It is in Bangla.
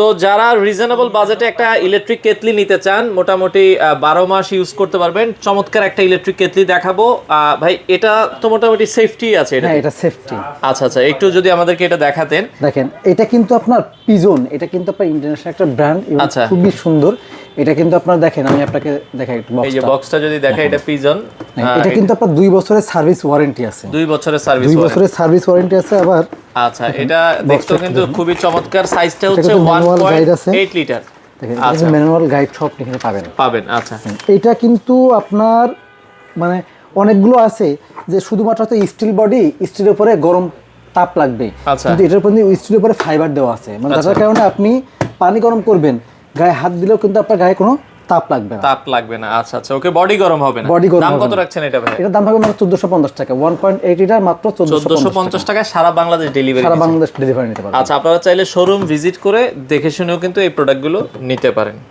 তো যারা রিজনেবল বাজেটে একটা ইলেকট্রিক কেটলি নিতে চান, মোটামুটি 12 মাস ইউজ করতে পারবেন, চমৎকার একটা ইলেকট্রিক কেটলি দেখাবো। ভাই এটা তো মোটামুটি সেফটি আছে এটা? হ্যাঁ, এটা সেফটি। আচ্ছা আচ্ছা, একটু যদি আমাদেরকে এটা দেখাতেন। দেখেন, এটা কিন্তু আপনার পিজন, এটা কিন্তু আপনার ইন্টারন্যাশনাল একটা ব্র্যান্ড, আচ্ছা। খুবই সুন্দর। এটা কিন্তু আপনার দেখেন, আমি আপনাকে দেখাই একটু এই যে বক্সটা যদি দেখাই, এটা পিজন। এটা কিন্তু আপনার 2 বছরের সার্ভিস ওয়ারেন্টি আছে। 2 বছরের সার্ভিস 2 বছরের সার্ভিস ওয়ারেন্টি আছে। আবার আচ্ছা, এটা দেখতেও কিন্তু খুবই চমৎকার। সাইজটা হচ্ছে manual guide আছে। 1.8 লিটার। দেখেন, আচ্ছা, ম্যানুয়াল গাইড সব এখানে পাবেন। আচ্ছা। এটা কিন্তু আপনার মানে অনেকগুলো আছে যে শুধুমাত্র তো স্টিল বডি, স্টিলের উপরে গরম তাপ লাগবে, আচ্ছা। কিন্তু এটার উপরে স্টিলের উপরে ফাইবার দেওয়া আছে, মানে যার কারণে আপনি পানি গরম করবেন, গায়ে হাত দিলেও কিন্তু আপনার গায়ে কোনো তাপ লাগবে না। আচ্ছা আচ্ছা, ওকে, বডি গরম হবে না। বডি গরম দাম হবে কত না। রাখছেন এটা ভাই? এটার দাম হবে মাত্র 1450 টাকা। 1.8 লিটার মাত্র 1450 টাকা, সারা বাংলাদেশ ডেলিভারি। সারা বাংলাদেশ ডেলিভারি নিতে পারবেন। আচ্ছা, আপনারা চাইলে শোরুম ভিজিট করে দেখে শুনেও কিন্তু এই প্রোডাক্টগুলো নিতে পারেন।